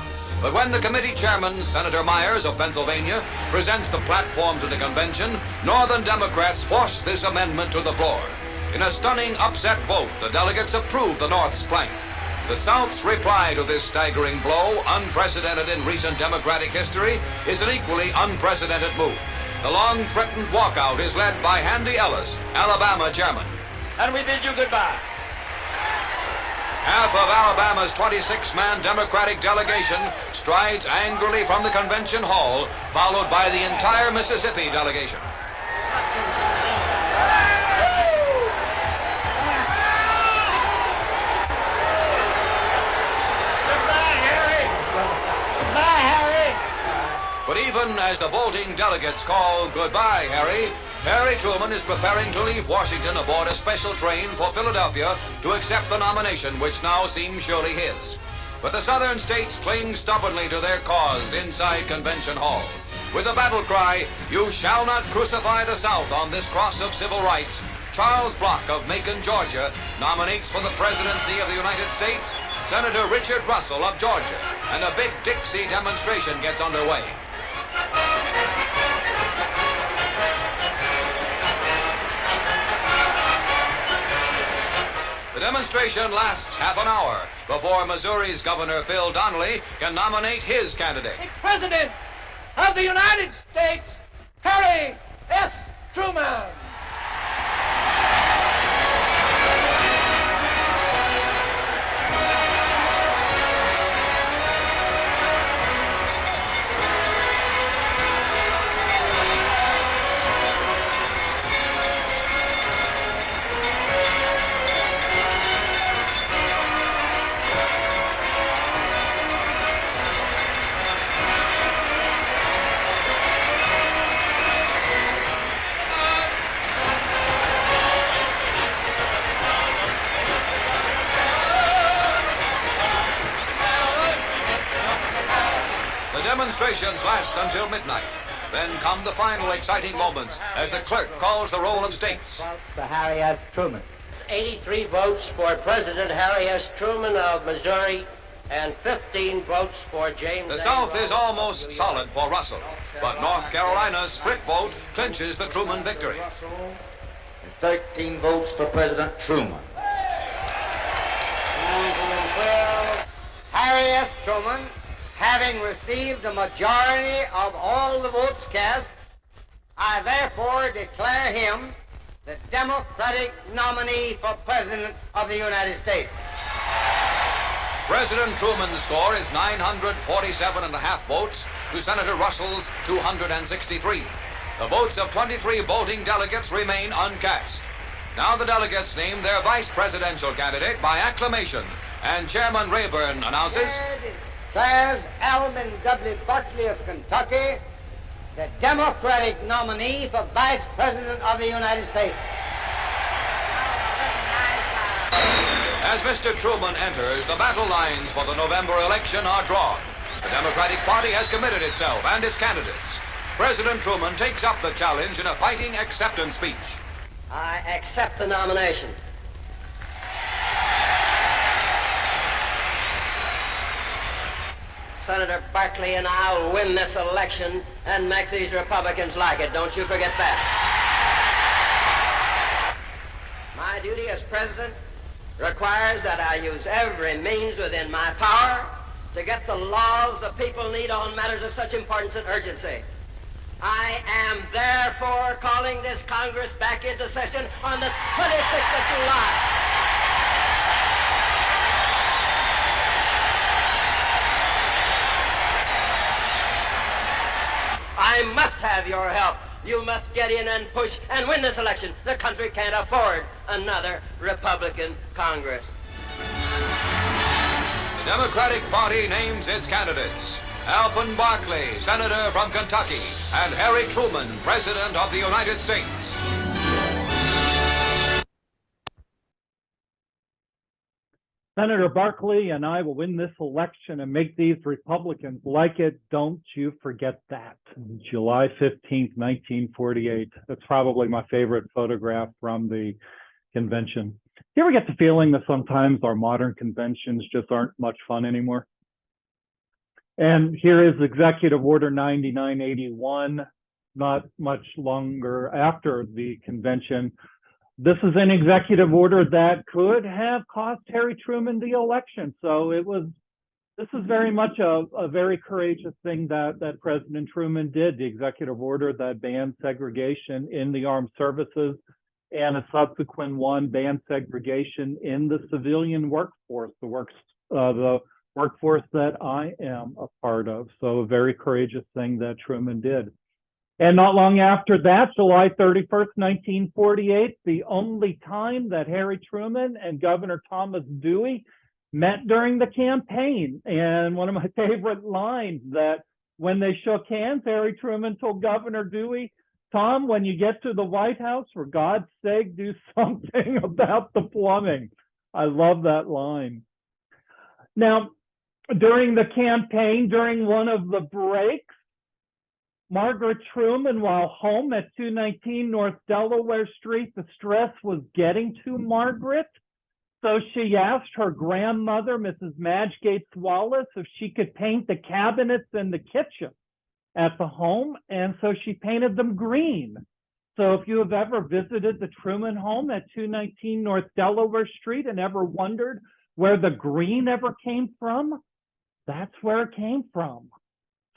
But when the committee chairman, Senator Myers of Pennsylvania, presents the platform to the convention, Northern Democrats force this amendment to the floor. In a stunning upset vote, the delegates approve the North's plank. The South's reply to this staggering blow, unprecedented in recent Democratic history, is an equally unprecedented move. The long-threatened walkout is led by Handy Ellis, Alabama chairman. And we bid you goodbye. Half of Alabama's 26-man Democratic delegation strides angrily from the convention hall, followed by the entire Mississippi delegation. But even as the voting delegates call goodbye, Harry Truman is preparing to leave Washington aboard a special train for Philadelphia to accept the nomination, which now seems surely his. But the southern states cling stubbornly to their cause inside Convention Hall. With the battle cry, "You shall not crucify the South on this cross of civil rights," Charles Block of Macon, Georgia, nominates for the presidency of the United States Senator Richard Russell of Georgia, and a big Dixie demonstration gets underway. The demonstration lasts half an hour, before Missouri's Governor Phil Donnelly can nominate his candidate. The President of the United States, Harry S. Truman. Demonstrations last until midnight. Then come the final exciting moments as the clerk calls the roll of states. Votes for Harry S. Truman. 83 votes for President Harry S. Truman of Missouri and 15 votes for James. The South is almost solid for Russell, but North Carolina's split vote clinches the Truman victory. 13 votes for President Truman. Harry S. Truman, having received a majority of all the votes cast, I therefore declare him the Democratic nominee for President of the United States. President Truman's score is 947.5 votes to Senator Russell's 263. The votes of 23 voting delegates remain uncast. Now the delegates name their vice presidential candidate by acclamation, and Chairman Rayburn announces... Declares Alvin W. Buckley of Kentucky the Democratic nominee for Vice President of the United States. As Mr. Truman enters, the battle lines for the November election are drawn. The Democratic Party has committed itself and its candidates. President Truman takes up the challenge in a fighting acceptance speech. I accept the nomination. Senator Buckley and I'll win this election and make these Republicans like it. Don't you forget that. My duty as president requires that I use every means within my power to get the laws the people need on matters of such importance and urgency. I am therefore calling this Congress back into session on the 26th of July. I must have your help. You must get in and push and win this election. The country can't afford another Republican Congress. The Democratic Party names its candidates. Alvin Barkley, Senator from Kentucky, and Harry Truman, President of the United States. Senator Barkley and I will win this election and make these Republicans like it. Don't you forget that. July 15th, 1948. That's probably my favorite photograph from the convention. You ever get the feeling that sometimes our modern conventions just aren't much fun anymore? And here is Executive Order 9981, not much longer after the convention. This is an executive order that could have cost Harry Truman the election. So this is very much a very courageous thing that President Truman did, the executive order that banned segregation in the armed services, and a subsequent one banned segregation in the civilian workforce, the workforce that I am a part of. So a very courageous thing that Truman did. And not long after that, July 31st, 1948, the only time that Harry Truman and Governor Thomas Dewey met during the campaign. And one of my favorite lines that when they shook hands, Harry Truman told Governor Dewey, "Tom, when you get to the White House, for God's sake, do something about the plumbing." I love that line. Now, during the campaign, during one of the breaks, Margaret Truman, while home at 219 North Delaware Street, the stress was getting to Margaret. So she asked her grandmother, Mrs. Madge Gates Wallace, if she could paint the cabinets in the kitchen at the home. And so she painted them green. So if you have ever visited the Truman home at 219 North Delaware Street and ever wondered where the green ever came from, that's where it came from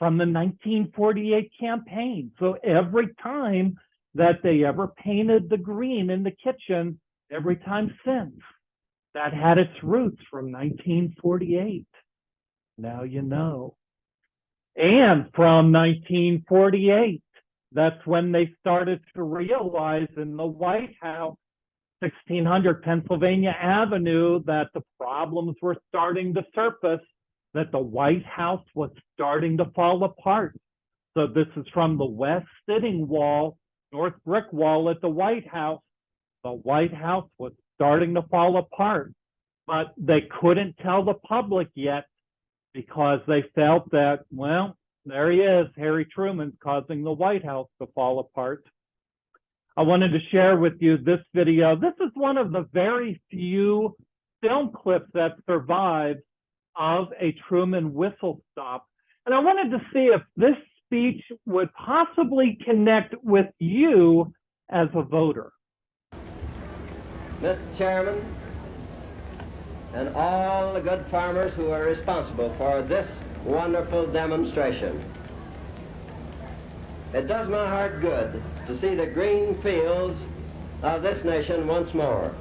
the 1948 campaign. So every time that they ever painted the green in the kitchen, every time since, that had its roots from 1948. Now you know. And from 1948, that's when they started to realize in the White House, 1600 Pennsylvania Avenue, that the problems were starting to surface, that the White House was starting to fall apart. So this is from the west sitting wall, north brick wall at the White House. The White House was starting to fall apart, but they couldn't tell the public yet because they felt that, well, there he is, Harry Truman's causing the White House to fall apart. I wanted to share with you this video. This is one of the very few film clips that survives of a Truman whistle stop. And I wanted to see if this speech would possibly connect with you as a voter. Mr. Chairman, and all the good farmers who are responsible for this wonderful demonstration. It does my heart good to see the green fields of this nation once more.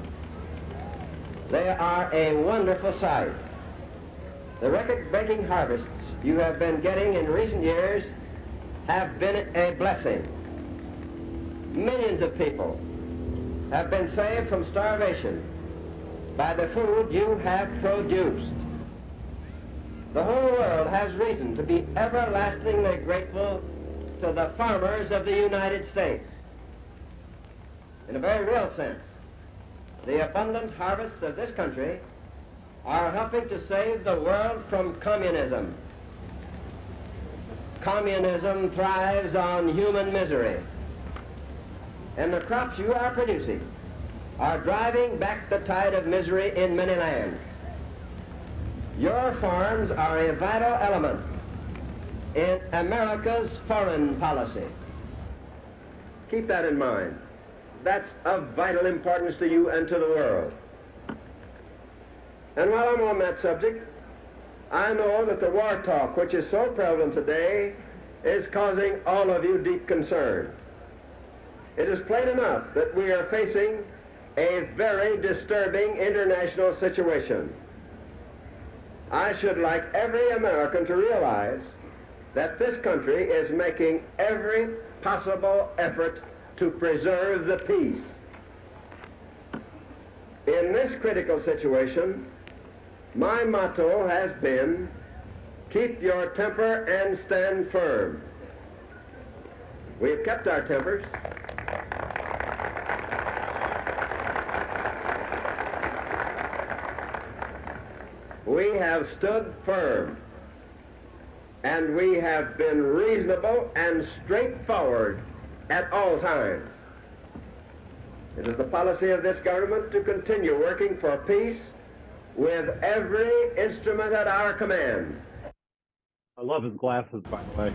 They are a wonderful sight. The record-breaking harvests you have been getting in recent years have been a blessing. Millions of people have been saved from starvation by the food you have produced. The whole world has reason to be everlastingly grateful to the farmers of the United States. In a very real sense, the abundant harvests of this country are helping to save the world from communism. Communism thrives on human misery, and the crops you are producing are driving back the tide of misery in many lands. Your farms are a vital element in America's foreign policy. Keep that in mind. That's of vital importance to you and to the world. And while I'm on that subject, I know that the war talk, which is so prevalent today, is causing all of you deep concern. It is plain enough that we are facing a very disturbing international situation. I should like every American to realize that this country is making every possible effort to preserve the peace. In this critical situation, my motto has been, keep your temper and stand firm. We've kept our tempers. We have stood firm, and we have been reasonable and straightforward at all times. It is the policy of this government to continue working for peace with every instrument at our command. I love his glasses, by the way.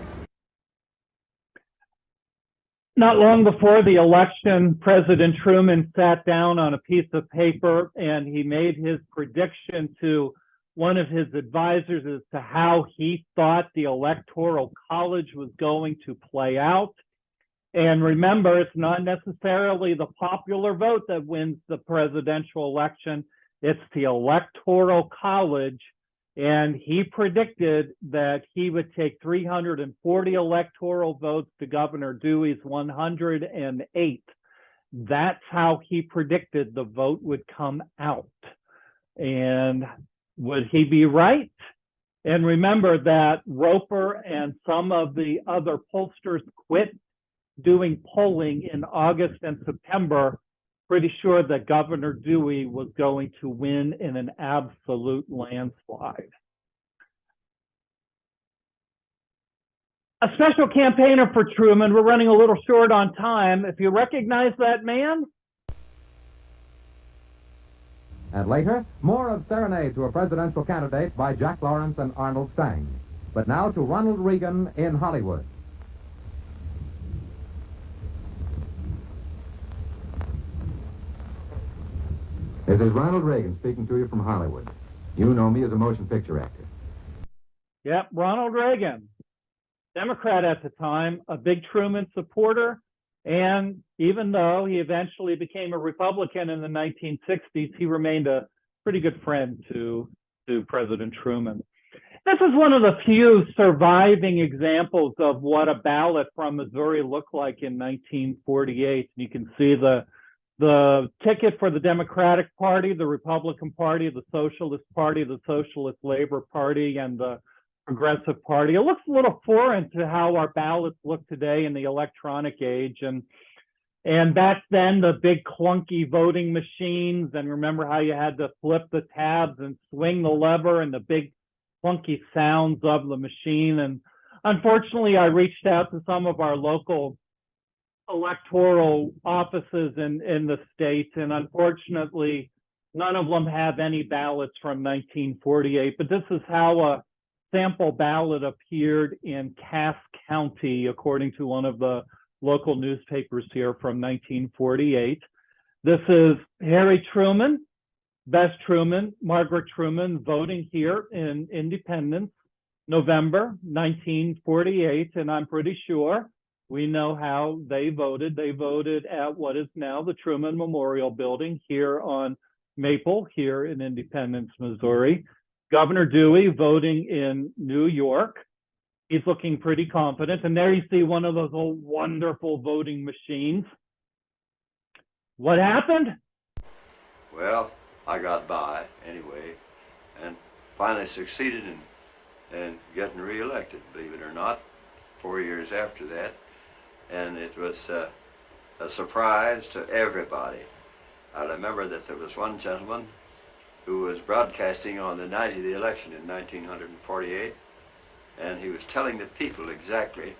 Not long before the election, President Truman sat down on a piece of paper and he made his prediction to one of his advisors as to how he thought the Electoral College was going to play out. And remember, it's not necessarily the popular vote that wins the presidential election, it's the Electoral College. And he predicted that he would take 340 electoral votes to Governor Dewey's 108. That's how he predicted the vote would come out. And would he be right? And remember that Roper and some of the other pollsters quit doing polling in August and September, pretty sure that Governor Dewey was going to win in an absolute landslide. A special campaigner for Truman. We're running a little short on time. If you recognize that man. And later, more of Serenade to a Presidential Candidate by Jack Lawrence and Arnold Stang. But now to Ronald Reagan in Hollywood. This is Ronald Reagan speaking to you from Hollywood. You know me as a motion picture actor. Yep, Ronald Reagan, Democrat at the time, a big Truman supporter, and even though he eventually became a Republican in the 1960s, he remained a pretty good friend to President Truman. This is one of the few surviving examples of what a ballot from Missouri looked like in 1948. You can see the ticket for the Democratic Party, the Republican Party, the Socialist Party, the Socialist Labor Party, and the Progressive Party. It looks a little foreign to how our ballots look today in the electronic age. And back then, the big clunky voting machines, and remember how you had to flip the tabs and swing the lever and the big clunky sounds of the machine. And unfortunately, I reached out to some of our local electoral offices in the state, and unfortunately, none of them have any ballots from 1948. But this is how a sample ballot appeared in Cass County, according to one of the local newspapers here from 1948. This is Harry Truman, Bess Truman, Margaret Truman voting here in Independence, November 1948, and I'm pretty sure we know how they voted. They voted at what is now the Truman Memorial Building here on Maple, here in Independence, Missouri. Governor Dewey voting in New York. He's looking pretty confident. And there you see one of those old wonderful voting machines. What happened? Well, I got by anyway, and finally succeeded in getting reelected, believe it or not, 4 years after that. And it was a surprise to everybody. I remember that there was one gentleman who was broadcasting on the night of the election in 1948, and he was telling the people exactly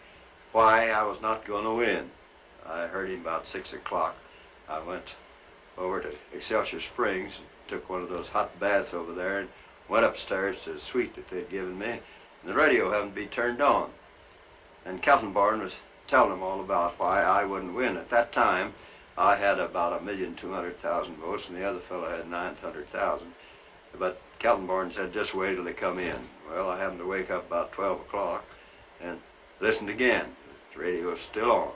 why I was not going to win. I heard him about 6 o'clock. I went over to Excelsior Springs, and took one of those hot baths over there, and went upstairs to the suite that they'd given me. And the radio happened to be turned on. And Kaltenborn was telling them all about why I wouldn't win. At that time, I had about 1,200,000 votes, and the other fellow had 900,000. But Kaltenborn said, just wait till they come in. Well, I happened to wake up about 12 o'clock and listened again. The radio was still on.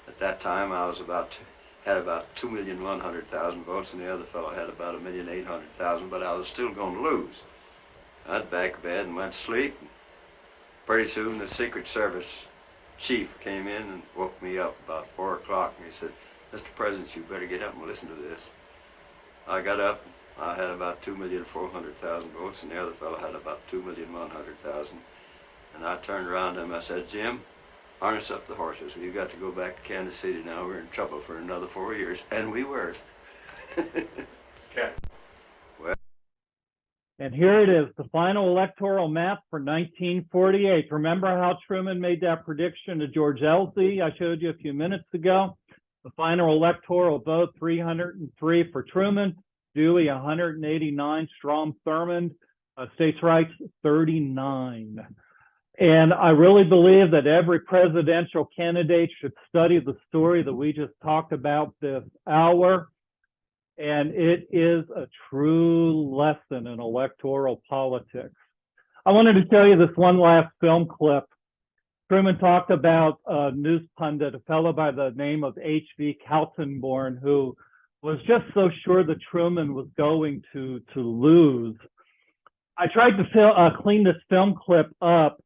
At that time, I was had about 2,100,000 votes, and the other fellow had about 1,800,000, but I was still going to lose. I went back to bed and went to sleep. Pretty soon, the Secret Service chief came in and woke me up about 4 o'clock, and he said, Mr. President, you better get up and listen to this. I got up. I had about 2,400,000 votes, and the other fellow had about 2,100,000. And I turned around to him. I said, Jim, harness up the horses. We've got to go back to Kansas City now. We're in trouble for another 4 years. And we were. Okay. Well. And here it is, the final electoral map for 1948. Remember how Truman made that prediction to George Elsie I showed you a few minutes ago? The final electoral vote, 303 for Truman, Dewey 189, Strom Thurmond, states' rights 39. And I really believe that every presidential candidate should study the story that we just talked about this hour. And it is a true lesson in electoral politics. I wanted to tell you this one last film clip. Truman talked about a news pundit, a fellow by the name of H.V. Kaltenborn, who was just so sure that Truman was going to lose. I tried to clean this film clip up.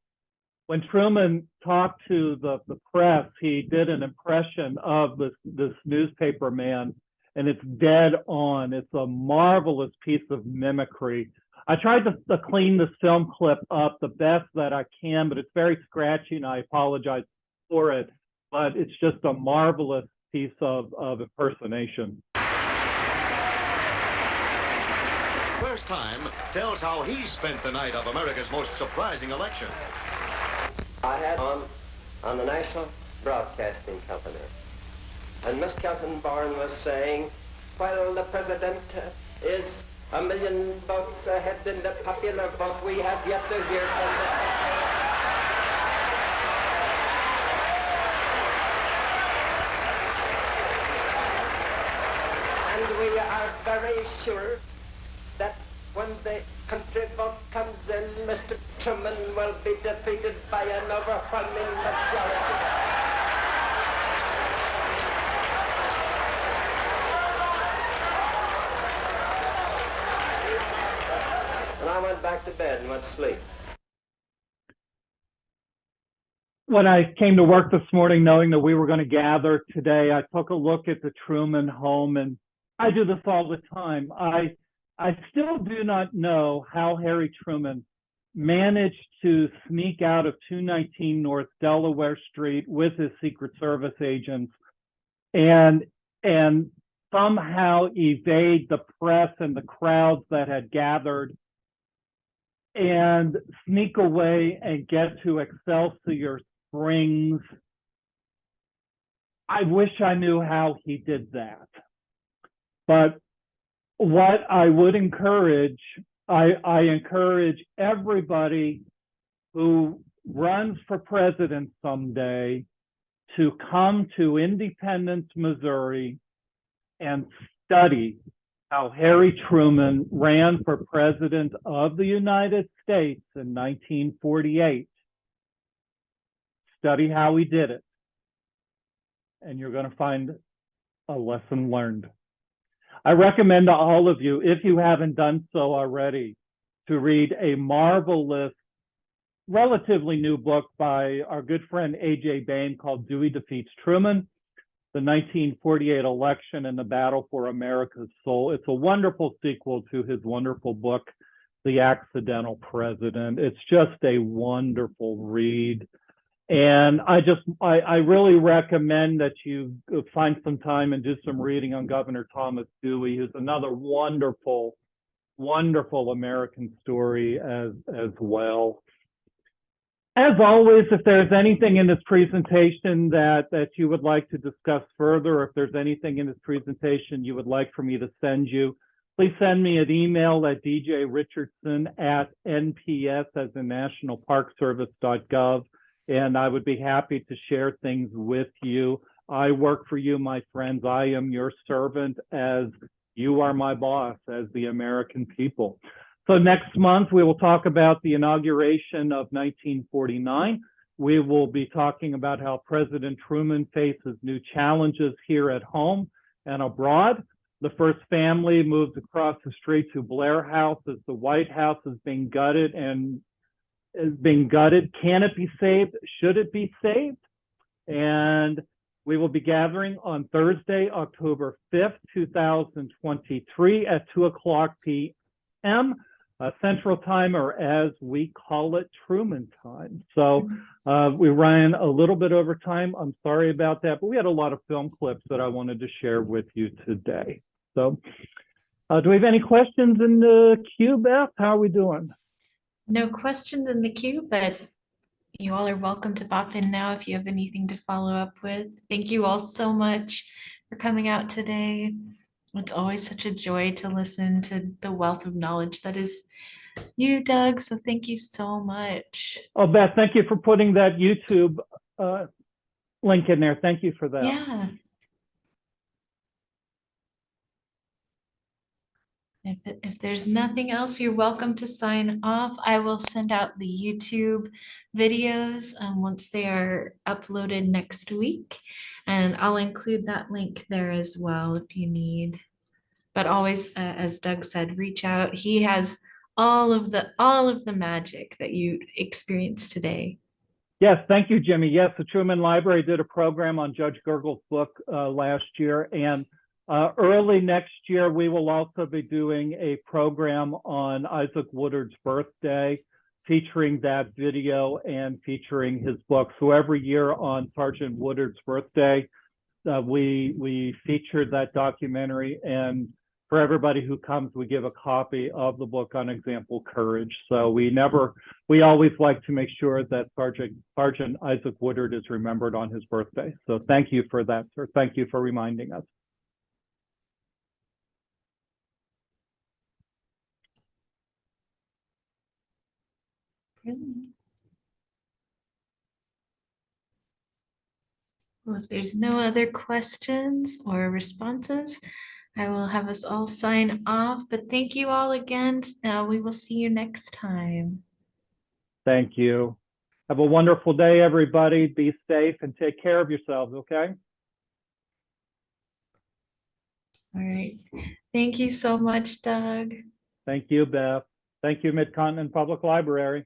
When Truman talked to the press, he did an impression of this newspaper man, and it's dead on. It's a marvelous piece of mimicry. I tried to clean this film clip up the best that I can, but it's very scratchy, and I apologize for it. But it's just a marvelous piece of impersonation. First Time tells how he spent the night of America's most surprising election. I had on the National Broadcasting Company, and Miss Kaltenborn was saying, while the president is 1 million votes ahead in the popular vote, we have yet to hear from the... And we are very sure that when the country vote comes in, Mr. Truman will be defeated by an overwhelming majority. And I went back to bed and went to sleep. When I came to work this morning, knowing that we were going to gather today, I took a look at the Truman home, and I do this all the time. I still do not know how Harry Truman managed to sneak out of 219 North Delaware Street with his Secret Service agents and somehow evade the press and the crowds that had gathered and sneak away and get to Excelsior Springs. I wish I knew how he did that. But what I would encourage, I encourage everybody who runs for president someday to come to Independence, Missouri and study how Harry Truman ran for president of the United States in 1948. Study how he did it, and you're going to find a lesson learned. I recommend to all of you, if you haven't done so already, to read a marvelous, relatively new book by our good friend A.J. Bain called Dewey Defeats Truman, the 1948 Election and the Battle for America's Soul. It's a wonderful sequel to his wonderful book, The Accidental President. It's just a wonderful read. And I really recommend that you find some time and do some reading on Governor Thomas Dewey, who's another wonderful, wonderful American story as well. As always, if there's anything in this presentation that you would like to discuss further, or if there's anything in this presentation you would like for me to send you, please send me an email at djrichardson@nps, as in nationalparkservice.gov, and I would be happy to share things with you. I work for you, my friends. I am your servant as you are my boss, as the American people. So next month, we will talk about the inauguration of 1949. We will be talking about how President Truman faces new challenges here at home and abroad. The first family moves across the street to Blair House as the White House is being gutted and is being gutted. Can it be saved? Should it be saved? And we will be gathering on Thursday, October 5th, 2023 at 2:00 p.m. Central Time, or as we call it, Truman Time. So we ran a little bit over time. I'm sorry about that, but we had a lot of film clips that I wanted to share with you today. So do we have any questions in the queue, Beth? How are we doing? No questions in the queue, but you all are welcome to pop in now if you have anything to follow up with. Thank you all so much for coming out today. It's always such a joy to listen to the wealth of knowledge that is you, Doug. So thank you so much. Oh, Beth, thank you for putting that YouTube link in there. Thank you for that. Yeah. If there's nothing else, you're welcome to sign off. I will send out the YouTube videos once they are uploaded next week, and I'll include that link there as well if you need. But always, as Doug said, reach out. He has all of the magic that you experienced today. Yes, thank you, Jimmy. Yes, the Truman Library did a program on Judge Gergel's book last year, and early next year, we will also be doing a program on Isaac Woodard's birthday, featuring that video and featuring his book. So every year on Sergeant Woodard's birthday, we featured that documentary, and for everybody who comes, we give a copy of the book Unexample Courage. So we always like to make sure that Sergeant Isaac Woodard is remembered on his birthday. So thank you for that, sir. Thank you for reminding us. Well, if there's no other questions or responses, I will have us all sign off, but thank you all again. We will see you next time. Thank you. Have a wonderful day, everybody. Be safe and take care of yourselves, okay? All right. Thank you so much, Doug. Thank you, Beth. Thank you, Mid-Continent Public Library.